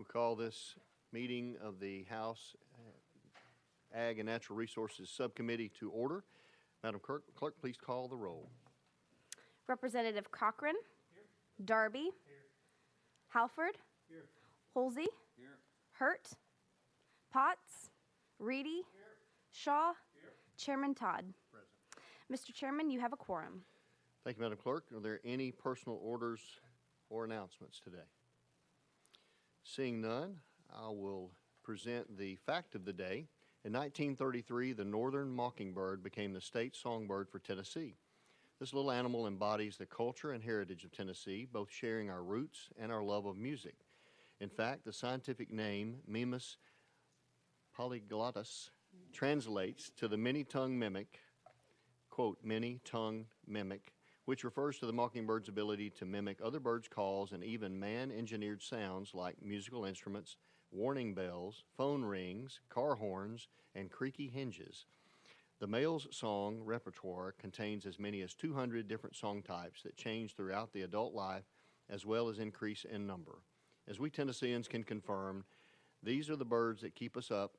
call this meeting of the House Ag and Natural Resources Subcommittee to order. Madam Clerk, please call the roll. Representative Cochran. Here. Darby. Here. Halford. Here. Holsey. Here. Hurt. Potts. Reedy. Here. Shaw. Here. Chairman Todd. Present. Mr. Chairman, you have a quorum. Thank you, Madam Clerk. Are there any personal orders or announcements today? Seeing none, I will present the fact of the day. In 1933, the northern mockingbird became the state songbird for Tennessee. This little animal embodies the culture and heritage of Tennessee, both sharing our roots and our love of music. In fact, the scientific name, Mimus polyglottus, translates to the many-tongue mimic, quote, many-tongue mimic, which refers to the mockingbird's ability to mimic other birds' calls and even man-engineered sounds like musical instruments, warning bells, phone rings, car horns, and creaky hinges. The male's song repertoire contains as many as 200 different song types that change throughout the adult life as well as increase in number. As we Tennesseans can confirm, these are the birds that keep us up,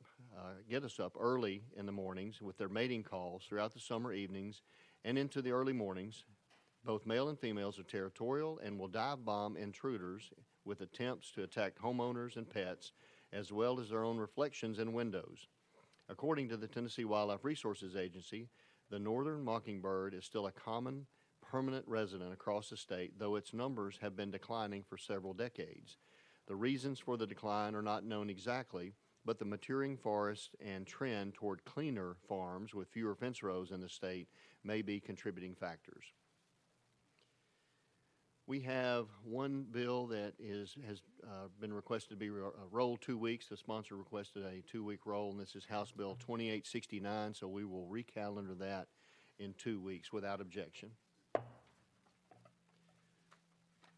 get us up early in the mornings with their mating calls throughout the summer evenings and into the early mornings. Both male and females are territorial and will dive bomb intruders with attempts to attack homeowners and pets, as well as their own reflections in windows. According to the Tennessee Wildlife Resources Agency, the northern mockingbird is still a common permanent resident across the state, though its numbers have been declining for several decades. The reasons for the decline are not known exactly, but the maturing forest and trend toward cleaner farms with fewer fence rows in the state may be contributing factors. We have one bill that has been requested to be rolled 2 weeks. The sponsor requested a 2-week roll, and this is House Bill 2869, so we will recalendar that in 2 weeks without objection.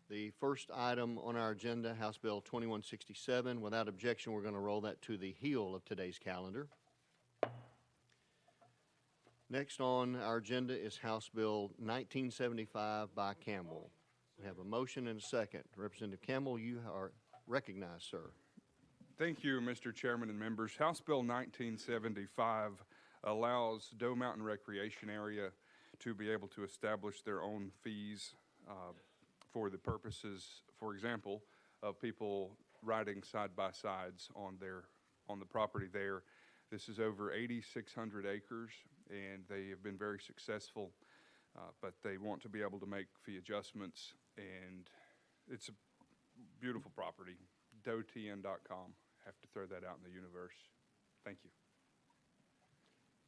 The first item on our agenda, House Bill 2167. Without objection, we're going to roll that to the heel of today's calendar. Next on our agenda is House Bill 1975 by Campbell. We have a motion and a second. Representative Campbell, you are recognized, sir. Thank you, Mr. Chairman and members. House Bill 1975 allows Doe Mountain Recreation Area to be able to establish their own fees for the purposes, for example, of people riding side-by-sides on the property there. This is over 8,600 acres, and they have been very successful, but they want to be able to make fee adjustments, and it's a beautiful property. DoeTN.com. Have to throw that out in the universe. Thank you.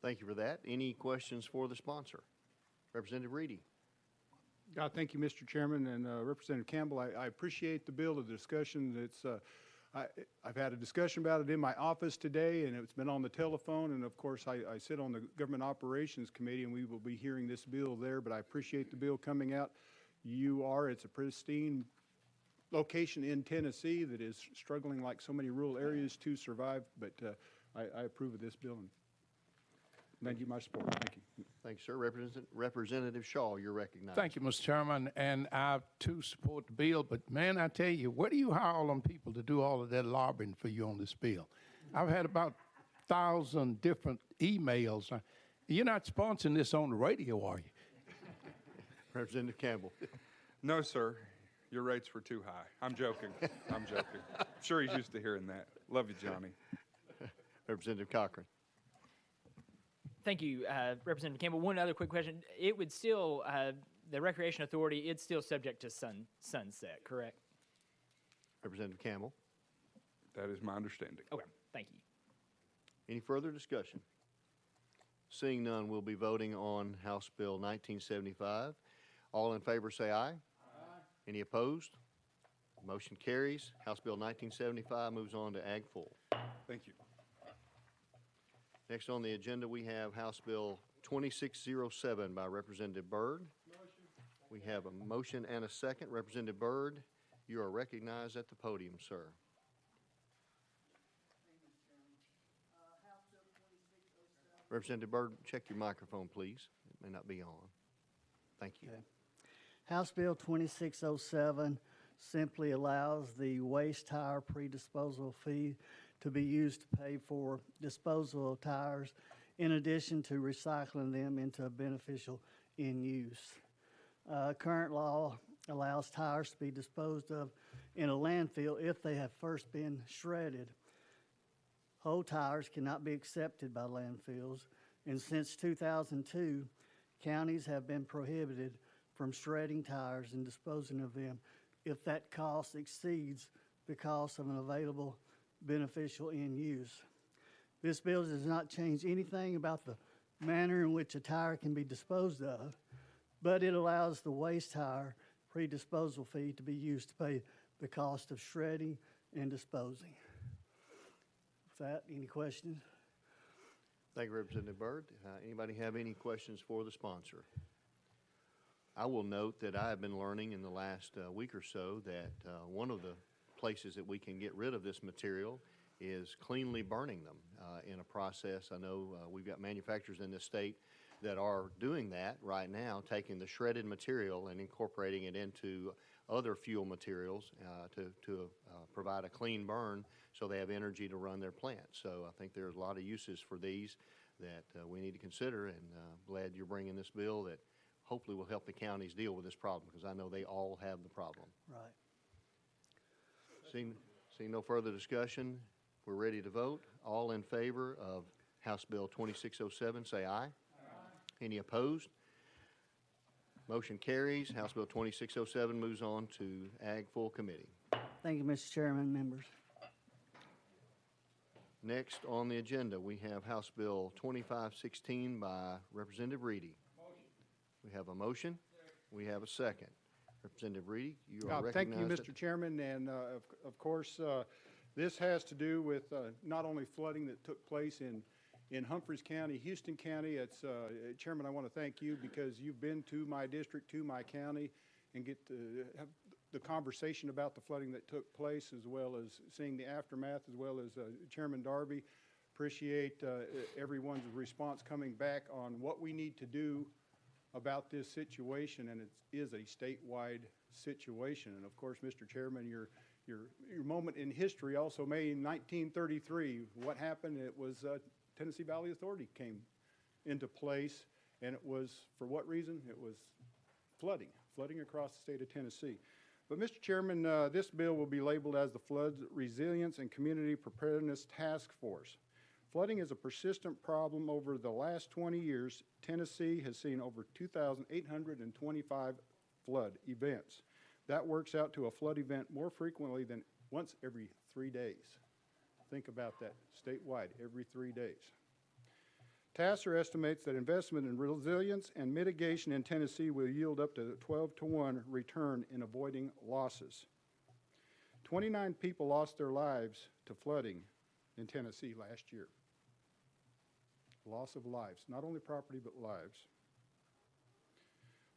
Thank you for that. Any questions for the sponsor? Representative Reedy. Thank you, Mr. Chairman, and Representative Campbell. I appreciate the bill, the discussion. I've had a discussion about it in my office today, and it's been on the telephone, and of course I sit on the Government Operations Committee, and we will be hearing this bill there, but I appreciate the bill coming out. It's a pristine location in Tennessee that is struggling like so many rural areas to survive, but I approve of this bill, and thank you for my support. Thank you. Thank you, sir. Representative Shaw, you're recognized. Thank you, Mr. Chairman, and I too support the bill, but man, I tell you, where do you hire all them people to do all of that lobbying for you on this bill? I've had about 1,000 different emails. You're not sponsoring this on the radio, are you? Representative Campbell. No, sir. Your rates were too high. I'm joking. I'm joking. I'm sure he's used to hearing that. Love you, Johnny. Representative Cochran. Thank you, Representative Campbell. One other quick question. It would still, the Recreation Authority, it's still subject to sunset, correct? Representative Campbell. That is my understanding. Okay, thank you. Any further discussion? Seeing none, we'll be voting on House Bill 1975. All in favor say aye. Aye. Any opposed? Motion carries. House Bill 1975 moves on to Ag Full. Thank you. Next on the agenda, we have House Bill 2607 by Representative Byrd. Motion. We have a motion and a second. Representative Byrd, you are recognized at the podium, sir. Representative Byrd, check your microphone, please. It may not be on. Thank you. Okay. House Bill 2607 simply allows the waste tire pre-disposal fee to be used to pay for disposal of tires in addition to recycling them into a beneficial end use. Current law allows tires to be disposed of in a landfill if they have first been shredded. Whole tires cannot be accepted by landfills, and since 2002, counties have been prohibited from shredding tires and disposing of them if that cost exceeds the cost of an available beneficial end use. This bill does not change anything about the manner in which a tire can be disposed of, but it allows the waste tire pre-disposal fee to be used to pay the cost of shredding and disposing. With that, any questions? Thank you, Representative Byrd. Anybody have any questions for the sponsor? I will note that I have been learning in the last week or so that one of the places that we can get rid of this material is cleanly burning them in a process. I know we've got manufacturers in this state that are doing that right now, taking the shredded material and incorporating it into other fuel materials to provide a clean burn so they have energy to run their plants. So I think there's a lot of uses for these that we need to consider, and glad you're bringing this bill that hopefully will help the counties deal with this problem, because I know they all have the problem. Right. Seeing no further discussion, we're ready to vote. All in favor of House Bill 2607, say aye. Aye. Any opposed? Motion carries. House Bill 2607 moves on to Ag Full Committee. Thank you, Mr. Chairman, members. Next on the agenda, we have House Bill 2516 by Representative Reedy. We have a motion. We have a second. Representative Reedy, you are recognized. Thank you, Mr. Chairman, and of course, this has to do with not only flooding that took place in Humphreys County, Houston County. It's Chairman, I want to thank you because you've been to my district, to my county, and get to have the conversation about the flooding that took place, as well as seeing the aftermath, as well as Chairman Darby. Appreciate everyone's response coming back on what we need to do about this situation, and it is a statewide situation. And of course, Mr. Chairman, your moment in history also May 1933. What happened? It was Tennessee Valley Authority came into place, and it was, for what reason? It was flooding across the state of Tennessee. But Mr. Chairman, this bill will be labeled as the Flood Resilience and Community Preparedness Task Force. Flooding is a persistent problem. Over the last 20 years, Tennessee has seen over 2,825 flood events. That works out to a flood event more frequently than once every 3 days. Think about that, statewide, every 3 days. TASER estimates that investment in resilience and mitigation in Tennessee will yield up to 12-to-1 return in avoiding losses. 29 people lost their lives to flooding in Tennessee last year. Loss of lives, not only property, but lives.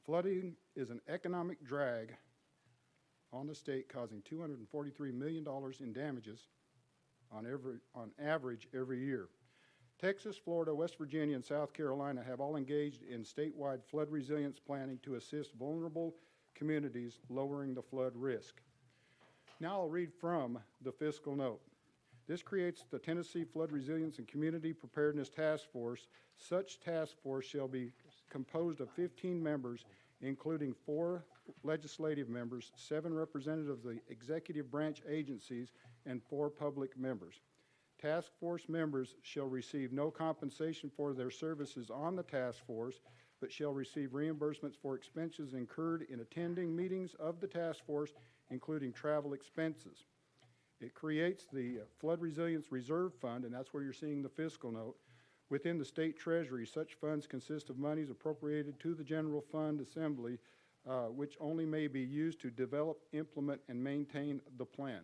Flooding is an economic drag on the state, causing $243 million in damages on average every year. Texas, Florida, West Virginia, and South Carolina have all engaged in statewide flood resilience planning to assist vulnerable communities lowering the flood risk. Now I'll read from the fiscal note. This creates the Tennessee Flood Resilience and Community Preparedness Task Force. Such task force shall be composed of 15 members, including 4 legislative members, 7 representatives of the executive branch agencies, and 4 public members. Task force members shall receive no compensation for their services on the task force, but shall receive reimbursements for expenses incurred in attending meetings of the task force, including travel expenses. It creates the Flood Resilience Reserve Fund, and that's where you're seeing the fiscal note. Within the state treasury, such funds consist of monies appropriated to the general fund assembly, which only may be used to develop, implement, and maintain the plan.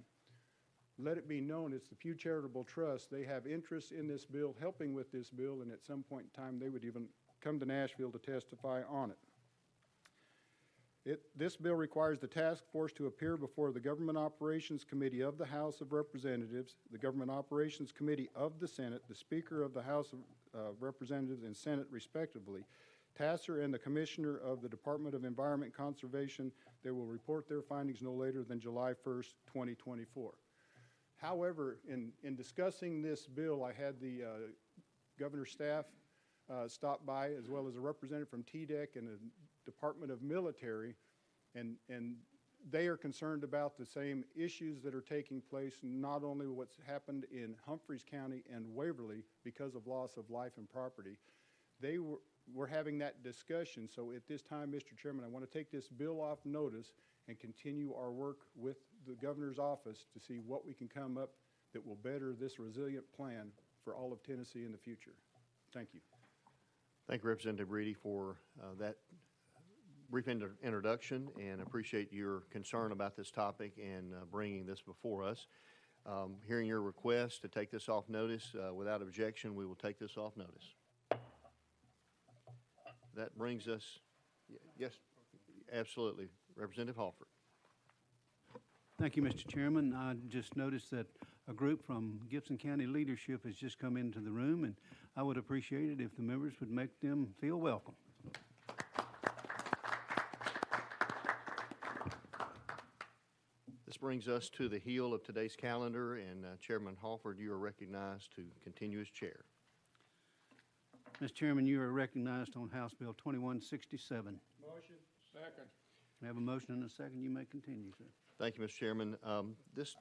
Let it be known, it's the Pew Charitable Trust. They have interest in this bill, helping with this bill, and at some point in time, they would even come to Nashville to testify on it. This bill requires the task force to appear before the Government Operations Committee of the House of Representatives, the Government Operations Committee of the Senate, the Speaker of the House of Representatives and Senate, respectively, TASSER and the Commissioner of the Department of Environment Conservation. They will report their findings no later than July 1st, 2024. However, in discussing this bill, I had the governor's staff stop by, as well as a representative from TDEC and the Department of Military, and they are concerned about the same issues that are taking place, not only what's happened in Humphreys County and Waverly because of loss of life and property. They were having that discussion. So at this time, Mr. Chairman, I want to take this bill off notice and continue our work with the governor's office to see what we can come up that will better this resilient plan for all of Tennessee in the future. Thank you. Thank you, Representative Reedy, for that brief introduction, and appreciate your concern about this topic and bringing this before us. Hearing your request to take this off notice, without objection, we will take this off notice. That brings us, yes, absolutely, Representative Halford. Thank you, Mr. Chairman. I just noticed that a group from Gibson County leadership has just come into the room, and I would appreciate it if the members would make them feel welcome. This brings us to the heel of today's calendar, and Chairman Halford, you are recognized to continue as chair. Mr. Chairman, you are recognized on House Bill 2167. Motion. Second. I have a motion and a second. You may continue, sir. Thank you, Mr. Chairman. This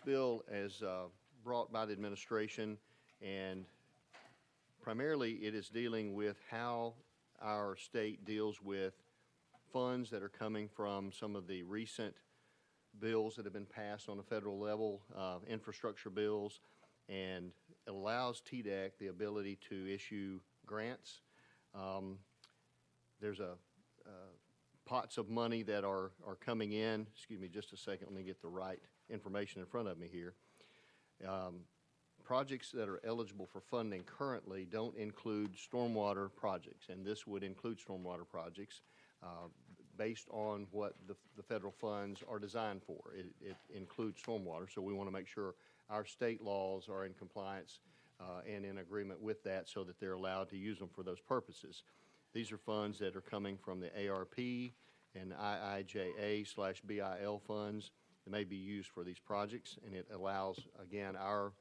bill is brought by the administration, and primarily it is dealing with how our state deals with funds that are coming from some of the recent bills that have been passed on a federal level, infrastructure bills, and it allows TDEC the ability to issue grants. There's pots of money that are coming in. Excuse me just a second, let me get the right information in front of me here. Projects that are eligible for funding currently don't include stormwater projects, and this would include stormwater projects based on what the federal funds are designed for. It includes stormwater, so we want to make sure our state laws are in compliance and in agreement with that so that they're allowed to use them for those purposes. These are funds that are coming from the ARP and IIJA/BIL funds that may be used for these projects, and it allows, again, our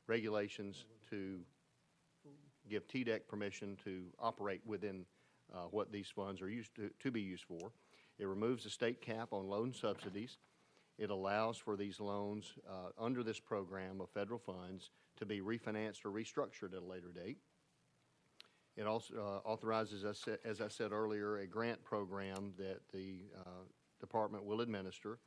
regulations to give TDEC permission to operate within what these funds are used to be used for. It removes the state cap on loan subsidies. It allows for these loans under this program of federal funds to be refinanced or restructured at a later date. It also authorizes, as I said earlier, a grant program that the department will administer.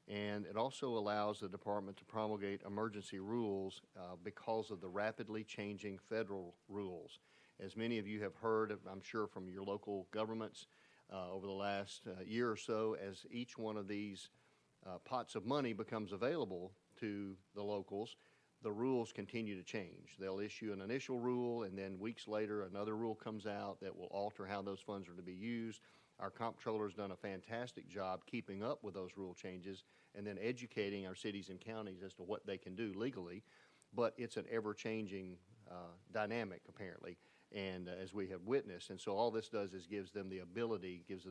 And it also allows the department to promulgate emergency rules because of the rapidly changing federal rules. As many of you have heard, I'm sure, from your local governments over the last year or so, as each one of these pots of money becomes available to the locals, the rules continue to change. They'll issue an initial rule, and then weeks later another rule comes out that will alter how those funds are to be used. Our comptroller has done a fantastic job keeping up with those rule changes and then educating our cities and counties as to what they can do legally. But it's an ever-changing dynamic, apparently, and as we have witnessed. And so all this does is gives the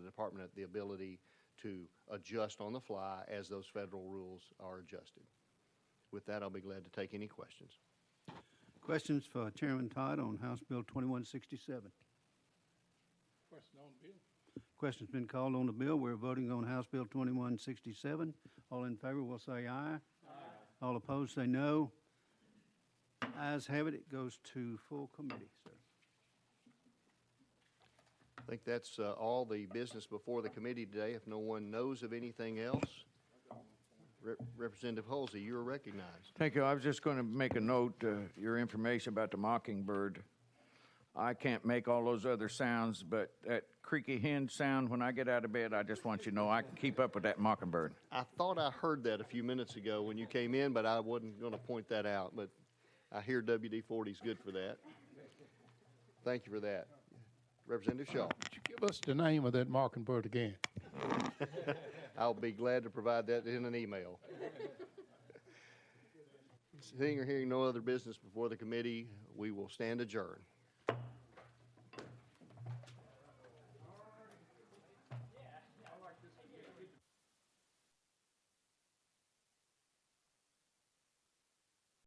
department the ability to adjust on the fly as those federal rules are adjusted. With that, I'll be glad to take any questions. Questions for Chairman Todd on House Bill 2167? Question on the bill. Question's been called on the bill. We're voting on House Bill 2167. All in favor will say aye. Aye. All opposed say no. Ayes have it. It goes to full committee, sir. I think that's all the business before the committee today. If no one knows of anything else, Representative Halsey, you are recognized. Thank you. I was just going to make a note, your information about the mockingbird. I can't make all those other sounds, but that creaky hinge sound when I get out of bed, I just want you to know I can keep up with that mockingbird. I thought I heard that a few minutes ago when you came in, but I wasn't going to point that out. But I hear WD-40 is good for that. Thank you for that. Representative Shaw. Would you give us the name of that mockingbird again? I'll be glad to provide that in an email. Seeing or hearing no other business before the committee, we will stand adjourned.